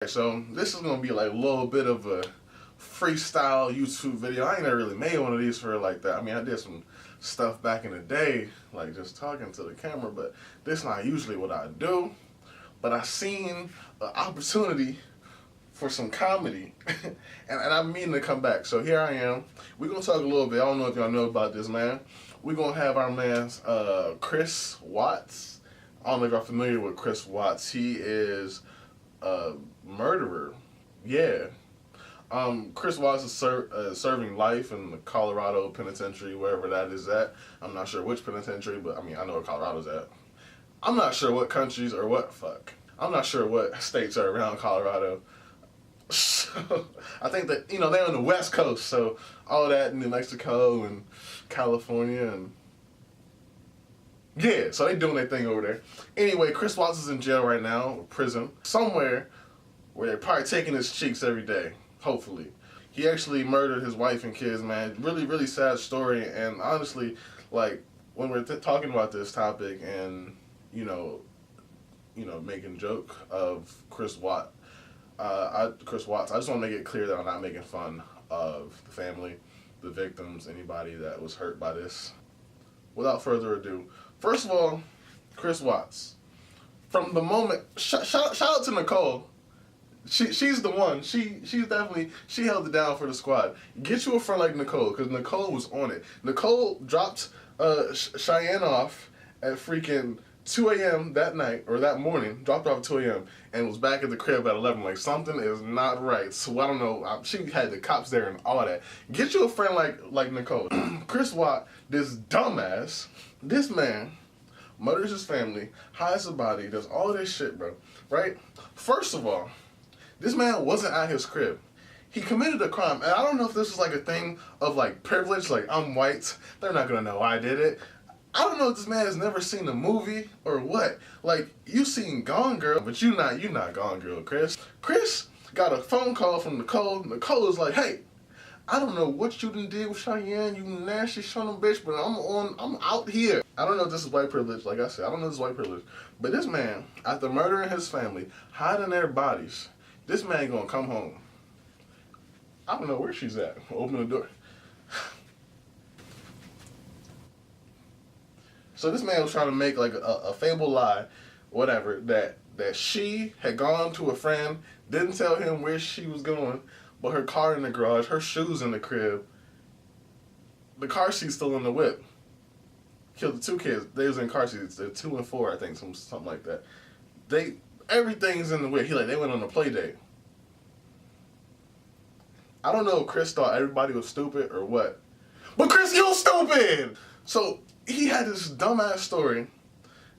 So this is gonna be like a little bit of a freestyle YouTube video. I ain't never really made one of these for like that. I mean, I did some stuff back in the day, like just talking to the camera, but this not usually what I do. But I seen an opportunity for some comedy, and I'm meaning to come back. So here I am. We're gonna talk a little bit. I don't know if y'all know about this man. We're gonna have our man Chris Watts. I don't know if y'all familiar with Chris Watts. He is a murderer. Yeah. Chris Watts is serving life in the Colorado penitentiary, wherever that is at. I'm not sure which penitentiary, but I mean, I know where Colorado's at. I'm not sure what countries or what, I'm not sure what states are around Colorado. So, I think that, they're on the West Coast, so all that, New Mexico and California and yeah, so they doing their thing over there. Anyway, Chris Watts is in jail right now, prison, somewhere where they're probably taking his cheeks every day, hopefully. He actually murdered his wife and kids, man. Really, really sad story. And honestly, like, when we're talking about this topic and, making joke of Chris Watts, I just want to make it clear that I'm not making fun of the family, the victims, anybody that was hurt by this. Without further ado, first of all, Chris Watts. From the moment, shout out to Nicole. She's the one. She's definitely, she held it down for the squad. Get you a friend like Nicole, because Nicole was on it. Nicole dropped Cheyenne off at freaking 2 a.m. that night, or that morning, dropped her off at 2 a.m. and was back at the crib at 11. Like, something is not right. So, I don't know. She had the cops there and all that. Get you a friend like Nicole. Chris Watt, this dumbass, this man, murders his family, hides the body, does all this shit, bro. Right? First of all, this man wasn't at his crib. He committed a crime. And I don't know if this is like a thing of like privilege, like I'm white, they're not gonna know I did it. I don't know if this man has never seen a movie or what. Like, you seen Gone Girl, but you not Gone Girl, Chris. Chris got a phone call from Nicole. Nicole was like, hey, I don't know what you done did with Cheyenne, you nasty son of a bitch, but I'm out here. I don't know if this is white privilege, like I said, I don't know if this is white privilege. But this man, after murdering his family, hiding their bodies, this man gonna come home. I don't know where she's at. Open the door. So this man was trying to make like a fable lie, whatever, that she had gone to a friend, didn't tell him where she was going, but her car in the garage, her shoes in the crib, the car seat's still in the whip. Killed the two kids. They was in car seats. They're 2 and 4, I think, something like that. Everything's in the whip. They went on a play date. I don't know if Chris thought everybody was stupid or what, but Chris, you stupid. So he had this dumbass story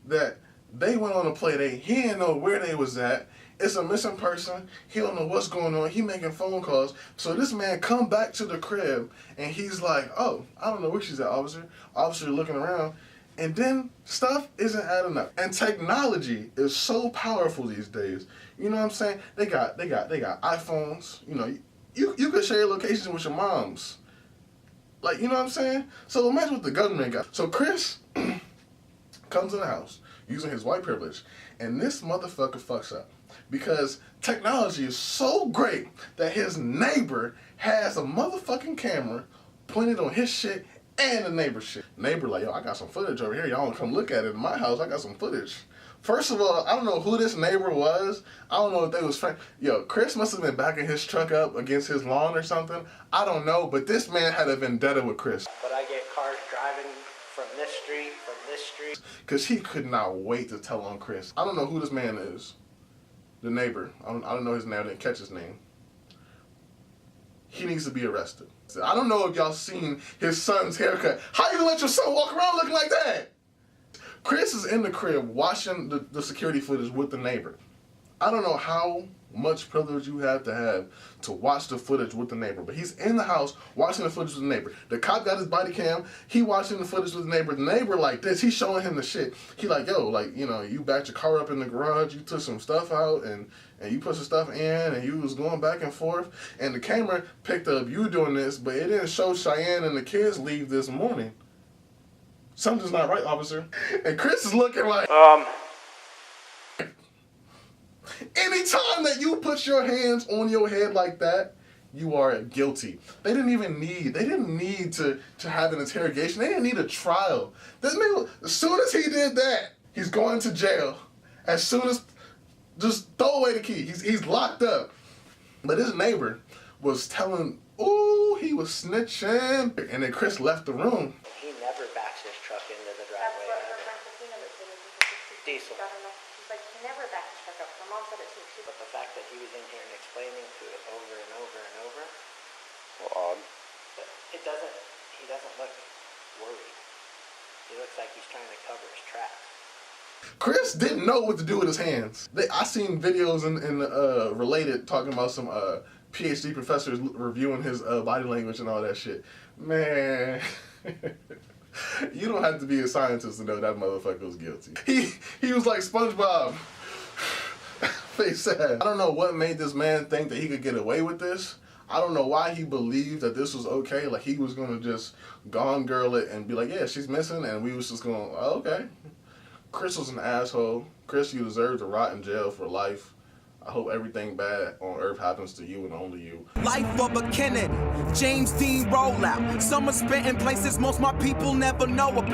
that they went on a play date. He didn't know where they was at. It's a missing person. He don't know what's going on. He making phone calls. So this man come back to the crib and he's like, oh, I don't know where she's at, officer. Officer looking around. And then stuff isn't adding up. And technology is so powerful these days. You know what I'm saying? They got iPhones. You could share locations with your moms. Like, you know what I'm saying? So imagine what the government got. So Chris comes in the house using his white privilege, and this motherfucker fucks up. Because technology is so great that his neighbor has a motherfucking camera pointed on his shit and the neighbor's shit. Neighbor like, yo, I got some footage over here. Y'all wanna come look at it in my house? I got some footage. First of all, I don't know who this neighbor was. I don't know if they was friends. Yo, Chris must have been backing his truck up against his lawn or something. I don't know, but this man had a vendetta with Chris. But I get cars driving from this street, Because he could not wait to tell on Chris. I don't know who this man is. The neighbor. I don't know his name. I didn't catch his name. He needs to be arrested. I don't know if y'all seen his son's haircut. How you gonna let your son walk around looking like that? Chris is in the crib watching the security footage with the neighbor. I don't know how much privilege you have to watch the footage with the neighbor, but he's in the house watching the footage with the neighbor. The cop got his body cam. He watching the footage with the neighbor. The neighbor like this. He's showing him the shit. He like, yo, like, you backed your car up in the garage. You took some stuff out and you put some stuff in and you was going back and forth. And the camera picked up you doing this, but it didn't show Cheyenne and the kids leave this morning. Something's not right, officer. And Chris is looking like, Anytime that you put your hands on your head like that, you are guilty. They didn't need to have an interrogation. They didn't need a trial. This man, as soon as he did that, he's going to jail. As soon as, just throw away the key. He's locked up. But his neighbor was telling, ooh, he was snitching. And then Chris left the room. He never backs his truck into the driveway. That's what her friend Christina was saying. Diesel. She's like, he never backs his truck up. Her mom said it too. But the fact that he was in here and explaining to it over and over and over, Well, odd. but he doesn't look worried. He looks like he's trying to cover his tracks. Chris didn't know what to do with his hands. I seen videos in Related talking about some PhD professors reviewing his body language and all that shit. Man, you don't have to be a scientist to know that motherfucker was guilty. He was like SpongeBob. Face sad. I don't know what made this man think that he could get away with this. I don't know why he believed that this was okay. Like he was gonna just Gone Girl it and be like, yeah, she's missing, and we was just going, oh, okay. Chris was an asshole. Chris, you deserve to rot in jail for life. I hope everything bad on earth happens to you and only you. Life of a Kennedy, James Dean rollout. Summer spent in places most my people never know about.